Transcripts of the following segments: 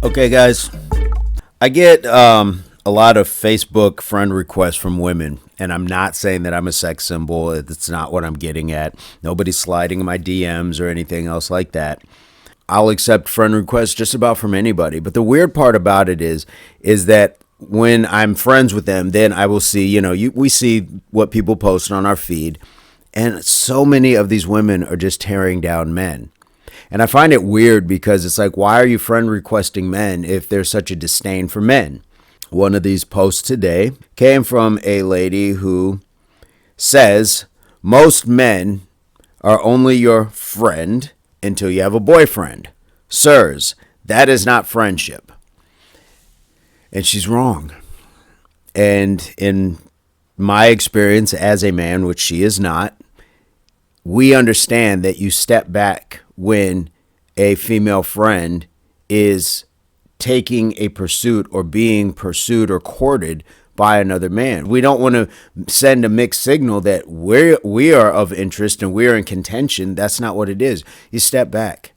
Okay, guys, I get a lot of Facebook friend requests from women, and I'm not saying that I'm a sex symbol. It's not what I'm getting at. Nobody's sliding in my DMs or anything else like that. I'll accept friend requests just about from anybody. But the weird part about it is that when I'm friends with them, then I will see, we see what people post on our feed, and so many of these women are just tearing down men. And I find it weird because it's like, why are you friend requesting men if there's such a disdain for men? One of these posts today came from a lady who says, most men are only your friend until you have a boyfriend. Sirs, that is not friendship. And she's wrong. And in my experience as a man, which she is not, we understand that you step back when a female friend is taking a pursuit or being pursued or courted by another man. We don't want to send a mixed signal that we are of interest and we're in contention. That's not what it is. You step back.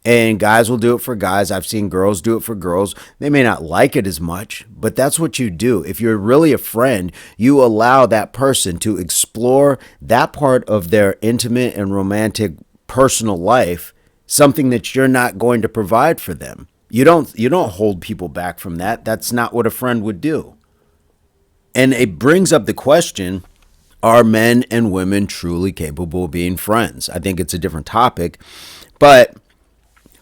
And guys will do it for guys. I've seen girls do it for girls. They may not like it as much, but that's what you do. If you're really a friend, you allow that person to explore that part of their intimate and romantic personal life, something that you're not going to provide for them. You don't hold people back from that. That's not what a friend would do. And it brings up the question, are men and women truly capable of being friends? I think it's a different topic, but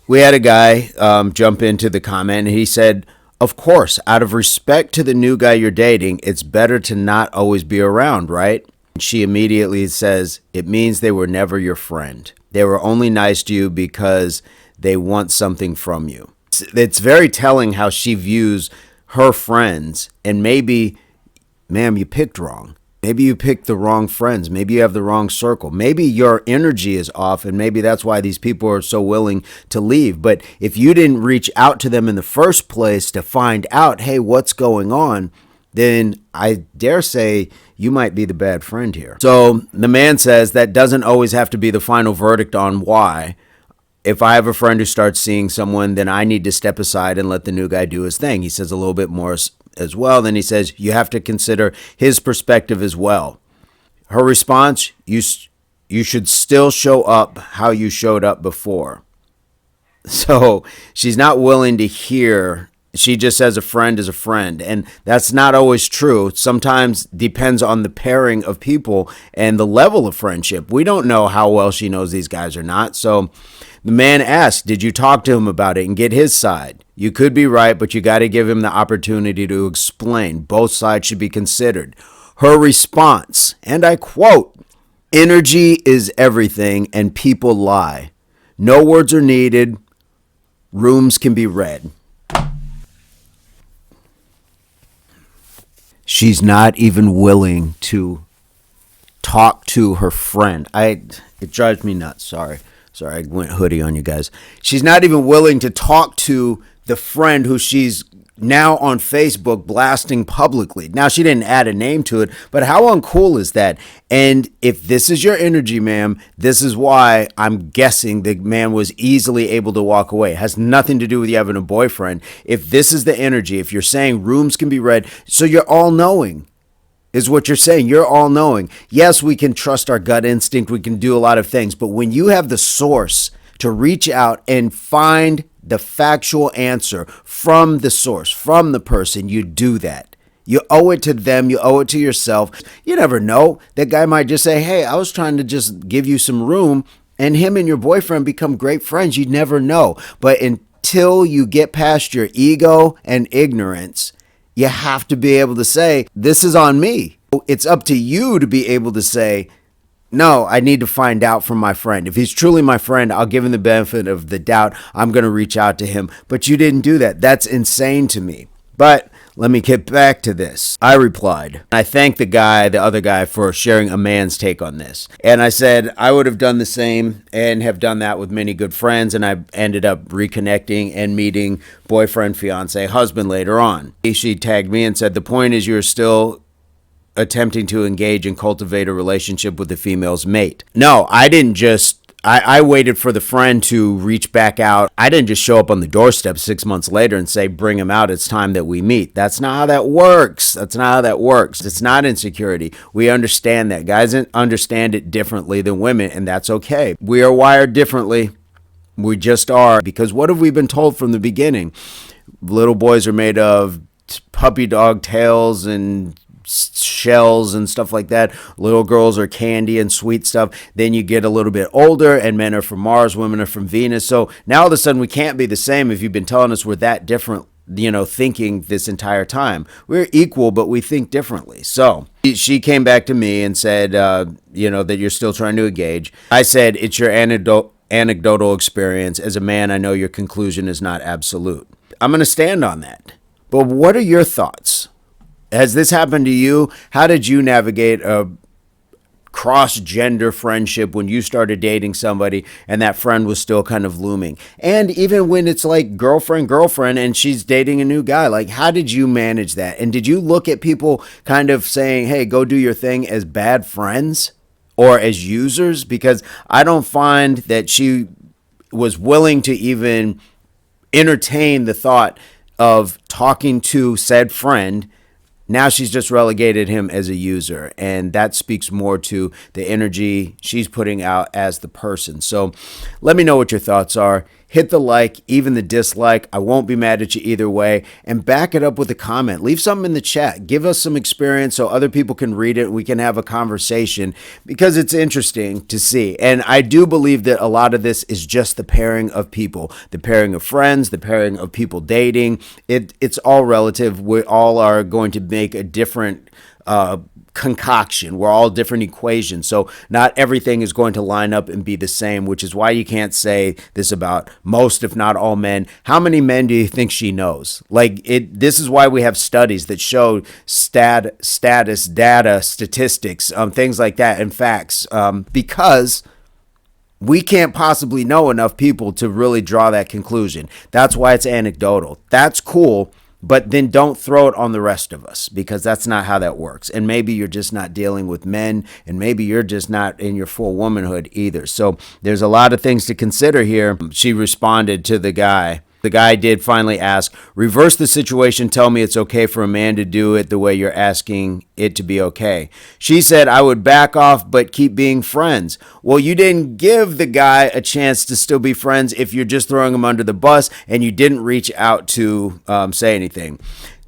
we had a guy jump into the comment and he said, of course, out of respect to the new guy you're dating, it's better to not always be around, right? And she immediately says, it means they were never your friend. They were only nice to you because they want something from you. It's very telling how she views her friends. And maybe, ma'am, you picked wrong. Maybe you picked the wrong friends. Maybe you have the wrong circle. Maybe your energy is off, and maybe that's why these people are so willing to leave. But if you didn't reach out to them in the first place to find out, hey, what's going on, then I dare say you might be the bad friend here. So the man says that doesn't always have to be the final verdict on why. If I have a friend who starts seeing someone, then I need to step aside and let the new guy do his thing. He says a little bit more as well. Then he says, you have to consider his perspective as well. Her response, you should still show up how you showed up before. So she's not willing to hear. She just says a friend is a friend. And that's not always true. Sometimes depends on the pairing of people and the level of friendship. We don't know how well she knows these guys or not. So the man asked, did you talk to him about it and get his side? You could be right, but you got to give him the opportunity to explain. Both sides should be considered. Her response, and I quote, energy is everything and people lie. No words are needed. Rooms can be read. She's not even willing to talk to her friend. It drives me nuts. Sorry, I went hoodie on you guys. She's not even willing to talk to the friend who she's now on Facebook blasting publicly. Now, she didn't add a name to it, but how uncool is that? And if this is your energy, ma'am, this is why I'm guessing the man was easily able to walk away. It has nothing to do with you having a boyfriend. If this is the energy, if you're saying rooms can be read, so you're all knowing. Is what you're saying. You're all knowing. Yes, we can trust our gut instinct. We can do a lot of things. But when you have the source to reach out and find the factual answer from the source, from the person, you do that. You owe it to them. You owe it to yourself. You never know. That guy might just say, hey, I was trying to just give you some room, and him and your boyfriend become great friends. You never know. But until you get past your ego and ignorance, you have to be able to say, this is on me. It's up to you to be able to say, no, I need to find out from my friend. If he's truly my friend, I'll give him the benefit of the doubt. I'm going to reach out to him. But you didn't do that. That's insane to me. But let me get back to this. I replied. I thanked the other guy, for sharing a man's take on this. And I said, I would have done the same and have done that with many good friends. And I ended up reconnecting and meeting boyfriend, fiance, husband later on. She tagged me and said, the point is you're still attempting to engage and cultivate a relationship with the female's mate. No, I didn't just I waited for the friend to reach back out. I didn't just show up on the doorstep 6 months later and say, bring him out. It's time that we meet. That's not how that works. That's not how that works. It's not insecurity. We understand that. Guys understand it differently than women, and that's okay. We are wired differently. We just are. Because what have we been told from the beginning? Little boys are made of puppy dog tails and shells and stuff like that. Little girls are candy and sweet stuff. Then you get a little bit older and men are from Mars, women are from Venus. So now all of a sudden we can't be the same if you've been telling us we're that different, thinking this entire time. We're equal, but we think differently. So she came back to me and said, that you're still trying to engage. I said, it's your anecdotal experience. As a man, I know your conclusion is not absolute. I'm going to stand on that. But what are your thoughts? Has this happened to you? How did you navigate a cross-gender friendship when you started dating somebody and that friend was still kind of looming? And even when it's like girlfriend and she's dating a new guy, like how did you manage that? And did you look at people kind of saying, hey, go do your thing as bad friends or as users? Because I don't find that she was willing to even entertain the thought of talking to said friend. Now she's just relegated him as a user, and that speaks more to the energy she's putting out as the person. So let me know what your thoughts are. Hit the like, even the dislike. I won't be mad at you either way. And back it up with a comment. Leave something in the chat. Give us some experience so other people can read it and we can have a conversation because it's interesting to see. And I do believe that a lot of this is just the pairing of people, the pairing of friends, the pairing of people dating. It's all relative. We all are going to make a different concoction. We're all different equations. So not everything is going to line up and be the same, which is why you can't say this about most, if not all men. How many men do you think she knows? This is why we have studies that show status, data, statistics, things like that, and facts, because we can't possibly know enough people to really draw that conclusion. That's why it's anecdotal. That's cool. But then don't throw it on the rest of us because that's not how that works. And maybe you're just not dealing with men and maybe you're just not in your full womanhood either. So there's a lot of things to consider here. She responded to the guy. The guy did finally ask, reverse the situation, tell me it's okay for a man to do it the way you're asking it to be okay. She said, I would back off but keep being friends. Well, you didn't give the guy a chance to still be friends if you're just throwing him under the bus and you didn't reach out to say anything.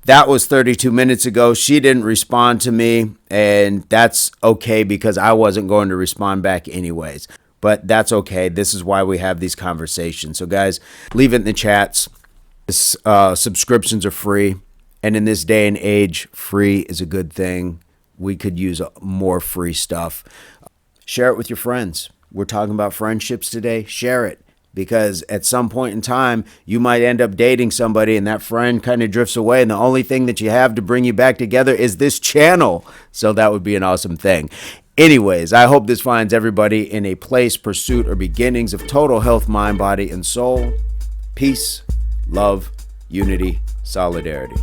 That was 32 minutes ago. She didn't respond to me, and that's okay because I wasn't going to respond back anyways. But that's okay. This is why we have these conversations. So guys, leave it in the chats. Subscriptions are free. And in this day and age, free is a good thing. We could use more free stuff. Share it with your friends. We're talking about friendships today. Share it. Because at some point in time, you might end up dating somebody and that friend kind of drifts away. And the only thing that you have to bring you back together is this channel. So that would be an awesome thing. Anyways, I hope this finds everybody in a place, pursuit, or beginnings of total health, mind, body, and soul. Peace, love, unity, solidarity.